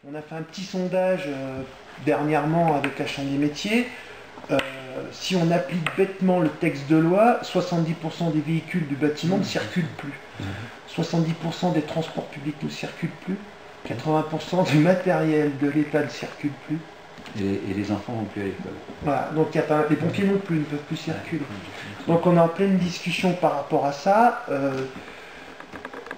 On a fait un petit sondage dernièrement avec la Chambre des métiers. Si on applique bêtement le texte de loi, 70% des véhicules du bâtiment ne circulent plus. 70% des transports publics ne circulent plus. 80% du matériel de l'État ne circule plus. Et les enfants vont plus à l'école. Voilà, donc les pompiers non plus ne peuvent plus circuler. Donc on est en pleine discussion par rapport à ça.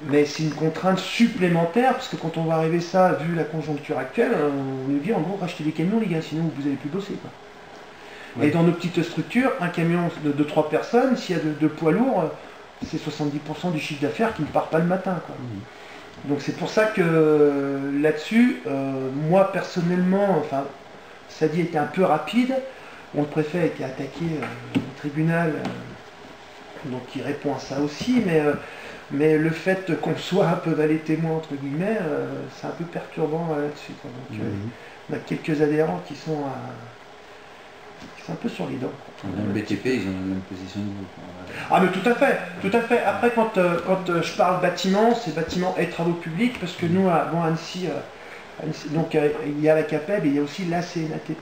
Mais c'est une contrainte supplémentaire, parce que quand on va arriver ça, vu la conjoncture actuelle, on nous dit en gros rachetez des camions les gars, sinon vous n'allez plus bosser. Quoi. Oui. Et dans nos petites structures, un camion de 3 personnes, s'il y a de poids lourds, c'est 70% du chiffre d'affaires qui ne part pas le matin. Quoi. Donc c'est pour ça que là-dessus, moi personnellement, enfin, ça dit était un peu rapide. Bon, le préfet a été attaqué au tribunal, donc il répond à ça aussi, mais le fait qu'on soit un peu dans les témoins, entre guillemets, c'est un peu perturbant là-dessus. Donc on a quelques adhérents qui sont un peu sur les dents. Dans le BTP, ils ont la même position que vous. Ah mais tout à fait, tout à fait. Après, quand je parle bâtiment, c'est bâtiment et travaux publics, parce que nous, avant Annecy, donc il y a la CAPEB et il y a aussi la CNATP,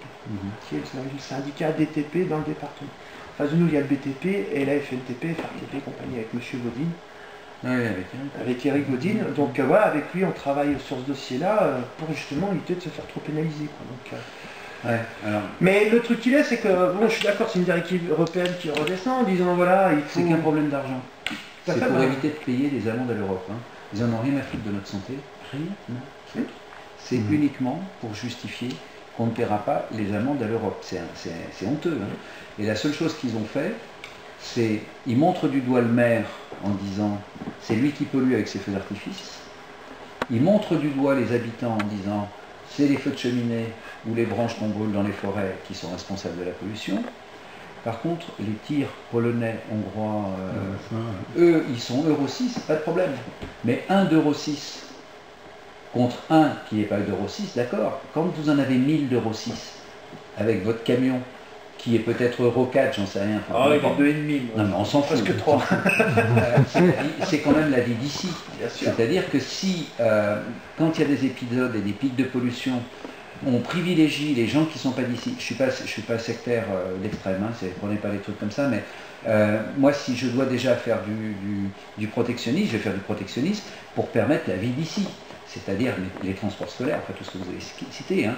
qui est le syndicat DTP dans le département. Enfin, nous, il y a le BTP et la FNTP, FRTP, compagnie avec M. Gaudin. Oui, avec Eric Gaudin. Donc voilà, avec lui, on travaille sur ce dossier-là pour justement éviter de se faire trop pénaliser. Quoi. Donc, alors... Mais le truc qu'il est, c'est que, bon, je suis d'accord, c'est une directive européenne qui redescend en disant, voilà, il faut... C'est qu'un problème d'argent. C'est pour éviter de payer les amendes à l'Europe. Hein. Ils n'en ont rien à foutre de notre santé. Rien. Non. C'est uniquement pour justifier qu'on ne paiera pas les amendes à l'Europe. C'est honteux. Hein. Et la seule chose qu'ils ont fait, c'est ils montrent du doigt le maire en disant c'est lui qui pollue avec ses feux d'artifice. Ils montrent du doigt les habitants en disant c'est les feux de cheminée ou les branches qu'on brûle dans les forêts qui sont responsables de la pollution. Par contre, les tirs polonais, hongrois, eux, ils sont Euro 6, pas de problème. Mais un d'Euro 6 contre un qui n'est pas d'Euro 6, d'accord. Quand vous en avez 1000 d'Euro 6 avec votre camion, qui est peut-être Euro 4, j'en sais rien. Ah, il est 2,5. Non, mais on s'en fout. Presque 3. C'est quand même la vie d'ici. C'est-à-dire que si, quand il y a des épisodes et des pics de pollution, on privilégie les gens qui ne sont pas d'ici. Je ne suis pas sectaire d'extrême, hein, prenez pas les trucs comme ça, mais moi, si je dois déjà faire du protectionnisme, je vais faire du protectionnisme pour permettre la vie d'ici. C'est-à-dire les transports scolaires, enfin tout ce que vous avez cité, hein,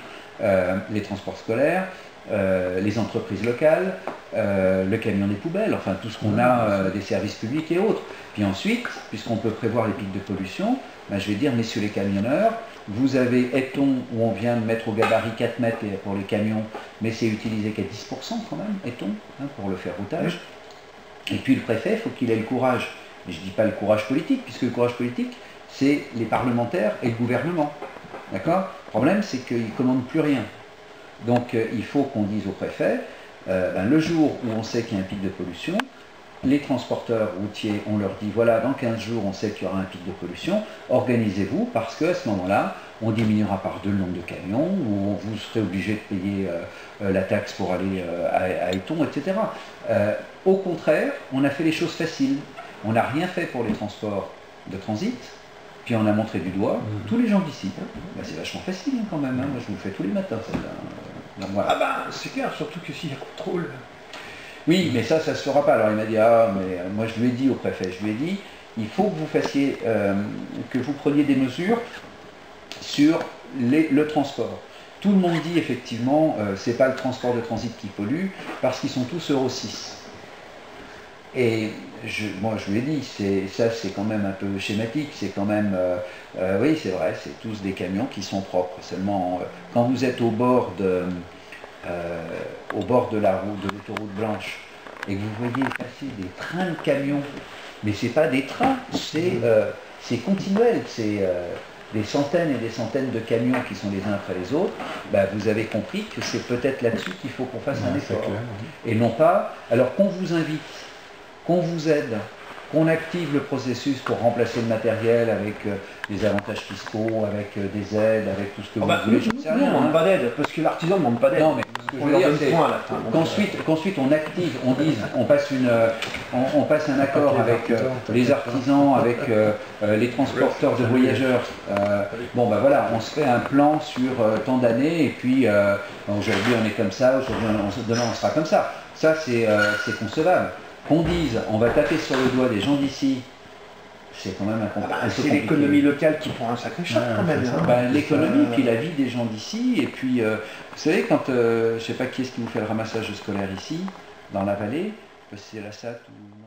les transports scolaires, les entreprises locales, le camion des poubelles, enfin tout ce qu'on a des services publics et autres. Puis ensuite, puisqu'on peut prévoir les pics de pollution, ben, je vais dire, messieurs les camionneurs, vous avez Eton où on vient de mettre au gabarit 4 mètres pour les camions, mais c'est utilisé qu'à 10% quand même, Eton, hein, pour le faire routage. Et puis le préfet, il faut qu'il ait le courage, mais je ne dis pas le courage politique, puisque le courage politique, c'est les parlementaires et le gouvernement. D'accord ? Le problème, c'est qu'ils ne commandent plus rien. Donc il faut qu'on dise au préfet, ben, le jour où on sait qu'il y a un pic de pollution, les transporteurs routiers, on leur dit, voilà, dans 15 jours, on sait qu'il y aura un pic de pollution, organisez-vous, parce qu'à ce moment-là, on diminuera par 2 le nombre de camions, ou vous serez obligé de payer la taxe pour aller à Eton, etc. Au contraire, on a fait les choses faciles. On n'a rien fait pour les transports de transit, puis on a montré du doigt tous les gens d'ici. Ben, c'est vachement facile hein, quand même, hein. Moi je vous le fais tous les matins. Voilà. Ah ben, c'est clair, surtout que s'il y a contrôle... Oui, mais ça se fera pas. Alors il m'a dit, ah, mais moi je lui ai dit au préfet, je lui ai dit, il faut que vous fassiez, que vous preniez des mesures sur le transport. Tout le monde dit effectivement, c'est pas le transport de transit qui pollue, parce qu'ils sont tous Euro 6. Et moi je lui ai dit, ça c'est quand même un peu schématique, c'est quand même, oui c'est vrai, c'est tous des camions qui sont propres. Seulement, quand vous êtes au bord de la route, de l'autoroute blanche, et que vous voyez passer des trains de camions, mais c'est pas des trains, c'est continuel, c'est des centaines et des centaines de camions qui sont les uns après les autres, bah, vous avez compris que c'est peut-être là-dessus qu'il faut qu'on fasse un effort. Et non pas, alors qu'on vous invite, qu'on vous aide, qu'on active le processus pour remplacer le matériel avec des avantages fiscaux, avec des aides, avec tout ce que vous voulez. Nous, on ne demande pas d'aide, parce que l'artisan ne demande pas d'aide. Non, mais ce que je veux dire, c'est qu'ensuite on active, on passe un accord avec les artisans, avec les transporteurs de voyageurs. Bon, ben voilà, on se fait un plan sur tant d'années, et puis aujourd'hui on est comme ça, demain on sera comme ça. Ça, c'est concevable. Qu'on dise, on va taper sur le doigt des gens d'ici, c'est quand même un peu compliqué. C'est l'économie locale qui prend un sacré choc quand même. L'économie, puis la vie des gens d'ici, et puis, vous savez, quand, je ne sais pas qui est-ce qui vous fait le ramassage scolaire ici, dans la vallée, c'est la SAT ou...